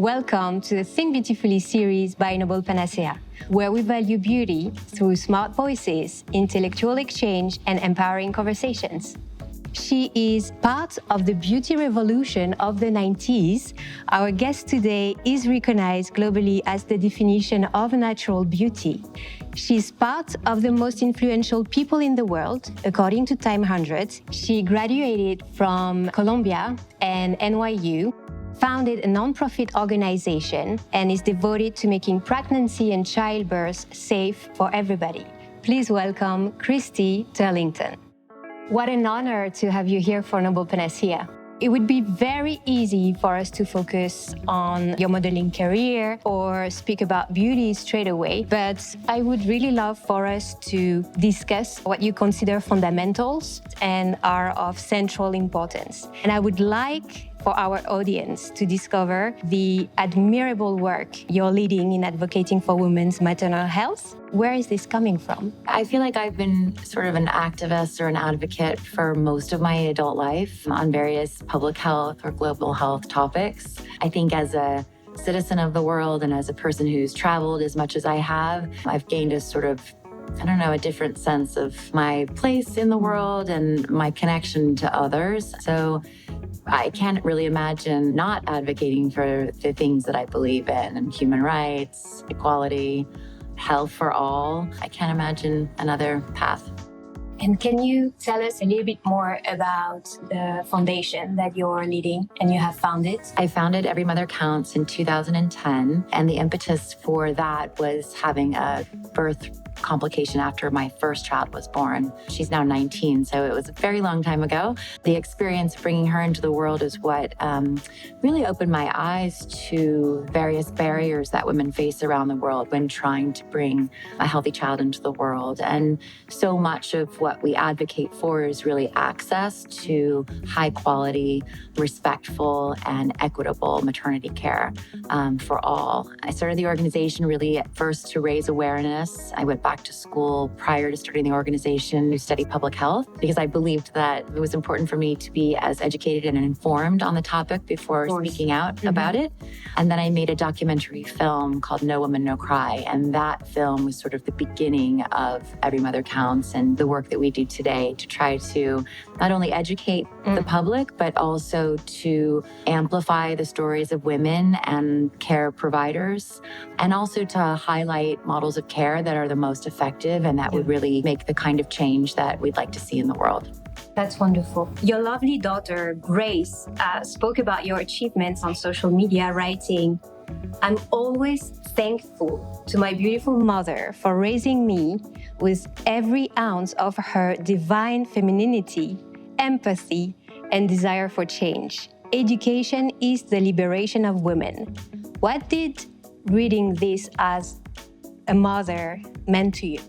Welcome to the Think Beautifully series by Noble Panacea, where we value beauty through smart voices, intellectual exchange, and empowering conversations. She is part of the beauty revolution of the 90s. Our guest today is recognized globally as the definition of natural beauty. She's part of the most influential people in the world, according to Time 100. She graduated from Columbia and NYU, founded a nonprofit organization, and is devoted to making pregnancy and childbirth safe for everybody. Please welcome Christy Turlington. What an honor to have you here for Noble Panacea. It would be very easy for us to focus on your modeling career or speak about beauty straight away, but I would really love for us to discuss what you consider fundamentals and are of central importance. And I would like for our audience to discover the admirable work you're leading in advocating for women's maternal health. Where is this coming from? I feel like I've been sort of an activist or an advocate for most of my adult life on various public health or global health topics. I think as a citizen of the world and as a person who's traveled as much as I have, I've gained a sort of a different sense of my place in the world and my connection to others. So I can't really imagine not advocating for the things that I believe in, and human rights, equality, health for all. I can't imagine another path. And can you tell us a little bit more about the foundation that you're leading and you have founded? I founded Every Mother Counts in 2010, and the impetus for that was having a birth complication after my first child was born. She's now 19, so it was a very long time ago. The experience of bringing her into the world is what really opened my eyes to various barriers that women face around the world when trying to bring a healthy child into the world. And so much of what we advocate for is really access to high quality, respectful, and equitable maternity care for all. I started the organization really at first to raise awareness. I went back to school prior to starting the organization to study public health because I believed that it was important for me to be as educated and informed on the topic before speaking out about it. And then I made a documentary film called No Woman, No Cry. And that film was sort of the beginning of Every Mother Counts and the work that we do today to try to not only educate the public, but also to amplify the stories of women and care providers, and also to highlight models of care that are the most effective and that would really make the kind of change that we'd like to see in the world. That's wonderful. Your lovely daughter, Grace, spoke about your achievements on social media, writing, "I'm always thankful to my beautiful mother for raising me with every ounce of her divine femininity, empathy, and desire for change. Education is the liberation of women." What did reading this as a mother meant to you?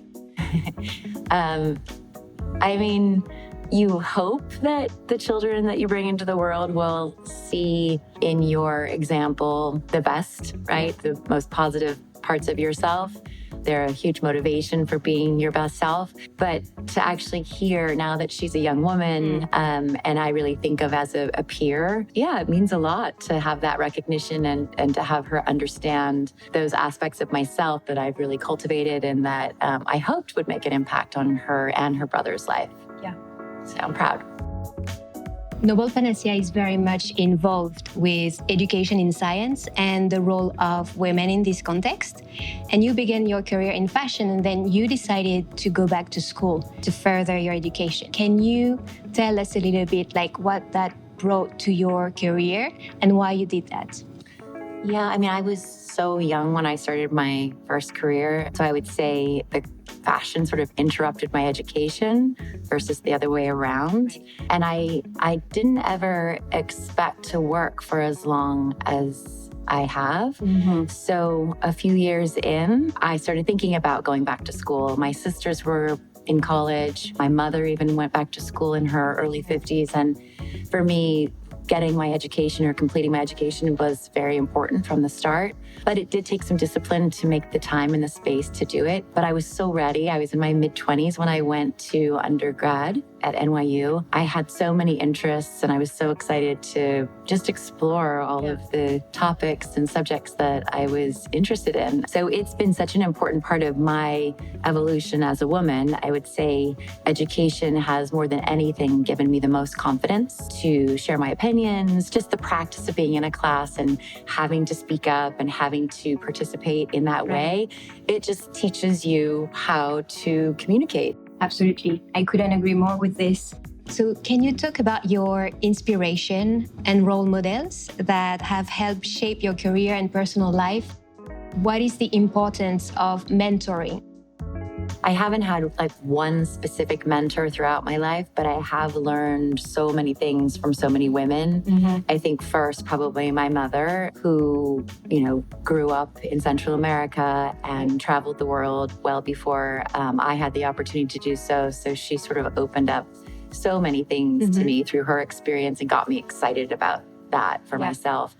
You hope that the children that you bring into the world will see in your example the best, right? The most positive parts of yourself. They're a huge motivation for being your best self. But to actually hear now that she's a young woman, and I really think of as a peer, it means a lot to have that recognition and to have her understand those aspects of myself that I've really cultivated and that I hoped would make an impact on her and her brother's life. Yeah. So I'm proud. Noble Panacea is very much involved with education in science and the role of women in this context. And you began your career in fashion, and then you decided to go back to school to further your education. Can you tell us a little bit what that brought to your career and why you did that? I was so young when I started my first career. So I would say the fashion sort of interrupted my education versus the other way around. And I didn't ever expect to work for as long as I have. So a few years in, I started thinking about going back to school. My sisters were in college. My mother even went back to school in her early 50s. And for me, getting my education or completing my education was very important from the start. But it did take some discipline to make the time and the space to do it. But I was so ready. I was in my mid-20s when I went to undergrad. at NYU, I had so many interests and I was so excited to just explore all of the topics and subjects that I was interested in. So it's been such an important part of my evolution as a woman. I would say education has more than anything given me the most confidence to share my opinions, just the practice of being in a class and having to speak up and having to participate in that way. It just teaches you how to communicate. Absolutely. I couldn't agree more with this. So can you talk about your inspiration and role models that have helped shape your career and personal life? What is the importance of mentoring? I haven't had like one specific mentor throughout my life, but I have learned so many things from so many women. I think first, probably my mother, who, grew up in Central America and traveled the world well before I had the opportunity to do so. So she sort of opened up so many things to me through her experience and got me excited about that for myself.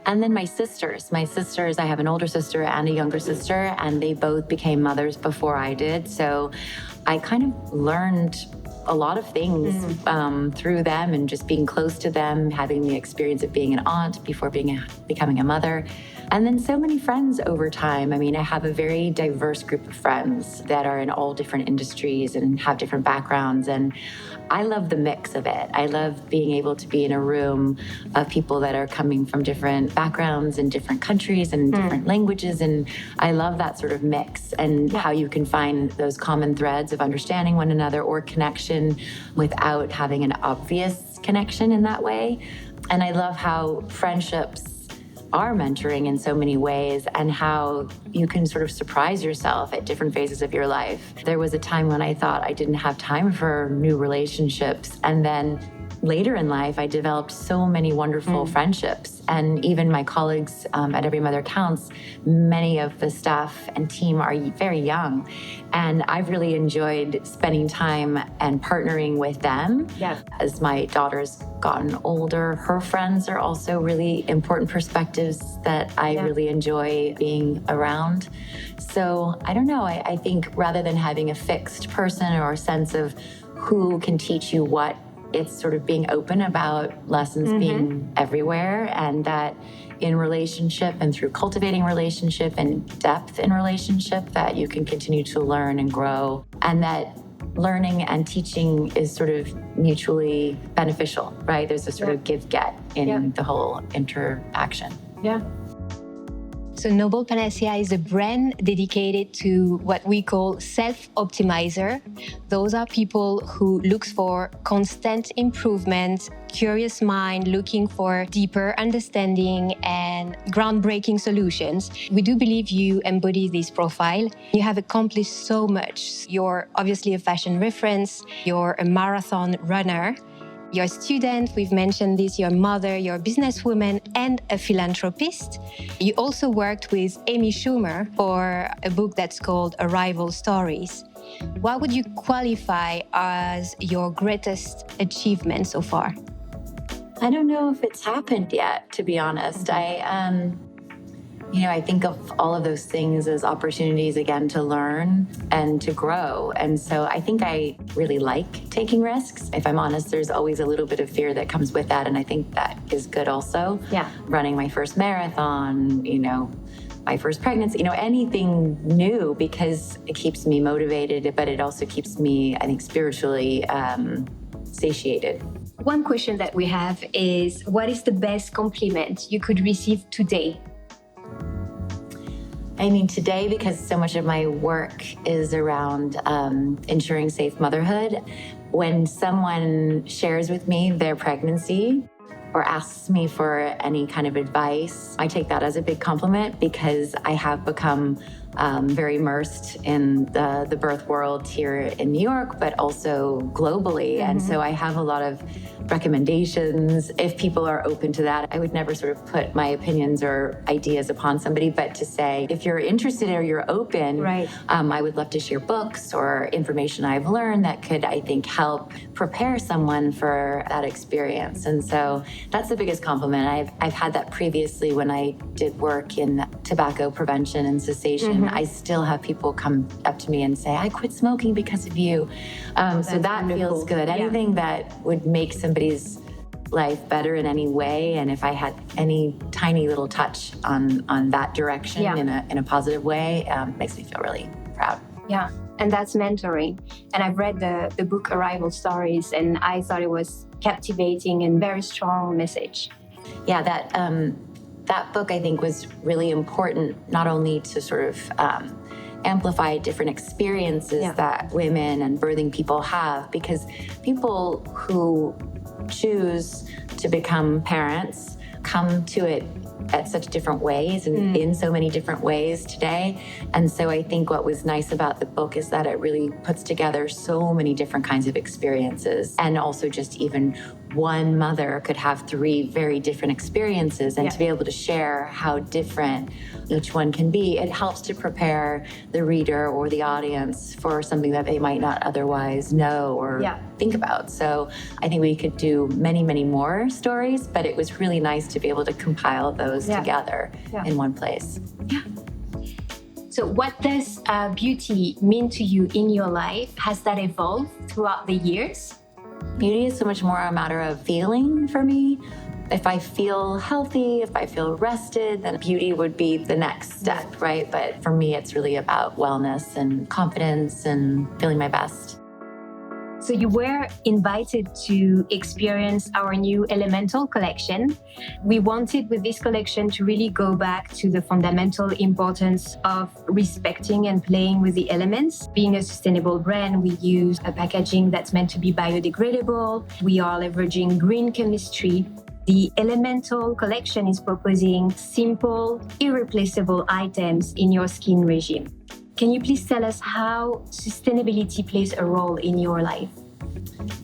And then my sisters, I have an older sister and a younger sister, and they both became mothers before I did. So I kind of learned a lot of things through them and just being close to them, having the experience of being an aunt before becoming a mother. And then so many friends over time. I mean, I have a very diverse group of friends that are in all different industries and have different backgrounds. And I love the mix of it. I love being able to be in a room of people that are coming from different backgrounds and different countries and different languages. And I love that sort of mix and how you can find those common threads of understanding one another or connection without having an obvious connection in that way. And I love how friendships are mentoring in so many ways and how you can sort of surprise yourself at different phases of your life. There was a time when I thought I didn't have time for new relationships. And then later in life, I developed so many wonderful friendships. And even my colleagues at Every Mother Counts, many of the staff and team are very young. And I've really enjoyed spending time and partnering with them. As my daughter's gotten older, her friends are also really important perspectives that I really enjoy being around. So I don't know, I think rather than having a fixed person or a sense of who can teach you what, it's sort of being open about lessons being everywhere, and that in relationship and through cultivating relationship and depth in relationship that you can continue to learn and grow, and that learning and teaching is sort of mutually beneficial, right? There's a sort of give-get in the whole interaction. So Noble Panacea is a brand dedicated to what we call self-optimizer. Those are people who look for constant improvement, curious mind, looking for deeper understanding and groundbreaking solutions. We do believe you embody this profile. You have accomplished so much. You're obviously a fashion reference. You're a marathon runner. You're a student, we've mentioned this, you're a mother, you're a businesswoman, and a philanthropist. You also worked with Amy Schumer for a book that's called Arrival Stories. What would you qualify as your greatest achievement so far? I don't know if it's happened yet, to be honest. I think of all of those things as opportunities, again, to learn and to grow. And so I think I really like taking risks. If I'm honest, there's always a little bit of fear that comes with that. And I think that is good also. Running my first marathon, my first pregnancy, anything new, because it keeps me motivated, but it also keeps me, I think, spiritually satiated. One question that we have is, what is the best compliment you could receive today? I mean, today, because so much of my work is around ensuring safe motherhood, when someone shares with me their pregnancy or asks me for any kind of advice, I take that as a big compliment, because I have become very immersed in the birth world here in New York, but also globally. And so I have a lot of recommendations if people are open to that. I would never sort of put my opinions or ideas upon somebody, but to say, if you're interested or you're open, Right. I would love to share books or information I've learned that could, I think, help prepare someone for that experience. And so that's the biggest compliment. I've had that previously when I did work in tobacco prevention and cessation. I still have people come up to me and say, I quit smoking because of you. So that wonderful. feels good. Anything that would make somebody's life better in any way, and if I had any tiny little touch on that direction in a positive way, makes me feel really proud. Yeah, and that's mentoring. And I've read the book Arrival Stories, and I thought it was captivating and very strong message. Yeah, that book I think was really important, not only to sort of amplify different experiences that women and birthing people have, because people who choose to become parents come to it at such different ways and in so many different ways today. And so I think what was nice about the book is that it really puts together so many different kinds of experiences. And also just even one mother could have 3 very different experiences, and to be able to share how different each one can be, it helps to prepare the reader or the audience for something that they might not otherwise know or think about. So I think we could do many, many more stories, but it was really nice to be able to compile those together in one place. Yeah. So what does beauty mean to you in your life? Has that evolved throughout the years? Beauty is so much more a matter of feeling for me. If I feel healthy, if I feel rested, then beauty would be the next step, right? But for me, it's really about wellness and confidence and feeling my best. So you were invited to experience our new Elemental collection. We wanted with this collection to really go back to the fundamental importance of respecting and playing with the elements. Being a sustainable brand, we use a packaging that's meant to be biodegradable. We are leveraging green chemistry. The Elemental collection is proposing simple, irreplaceable items in your skin regime. Can you please tell us how sustainability plays a role in your life?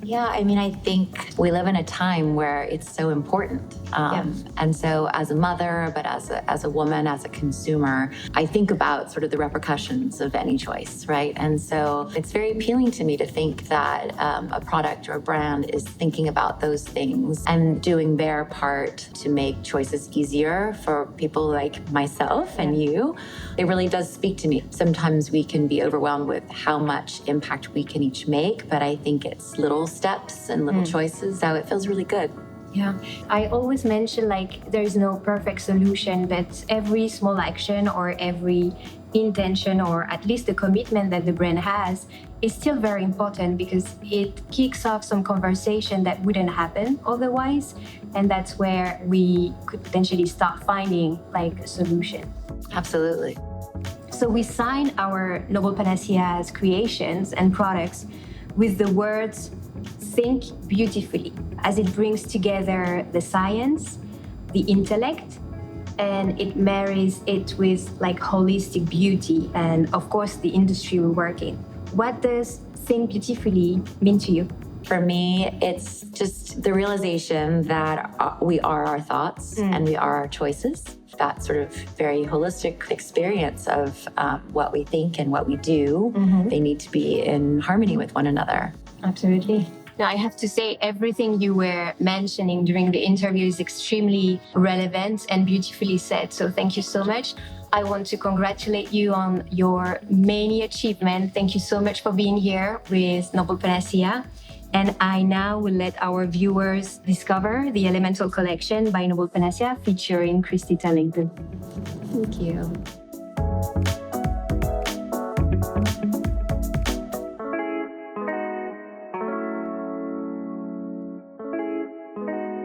Yeah, I mean, I think we live in a time where it's so important. And so as a mother, but as a woman, as a consumer, I think about sort of the repercussions of any choice, right? And so it's very appealing to me to think that a product or a brand is thinking about those things and doing their part to make choices easier for people like myself and you. It really does speak to me. Sometimes we can be overwhelmed with how much impact we can each make, but I think it's little steps and little choices, so it feels really good. Yeah, I always mention like there is no perfect solution, but every small action or every intention or at least the commitment that the brand has is still very important because it kicks off some conversation that wouldn't happen otherwise. And that's where we could potentially start finding like a solution. Absolutely. So we sign our Noble Panacea's creations and products with the words "Think beautifully," as it brings together the science, the intellect, and it marries it with like holistic beauty and of course the industry we work in. What does Think Beautifully mean to you? For me, it's just the realization that we are our thoughts and we are our choices. That sort of very holistic experience of what we think and what we do, they need to be in harmony with one another. Absolutely. Now, I have to say, everything you were mentioning during the interview is extremely relevant and beautifully said. So thank you so much. I want to congratulate you on your many achievements. Thank you so much for being here with Noble Panacea. And I now will let our viewers discover the Elemental collection by Noble Panacea featuring Christy Turlington. Thank you.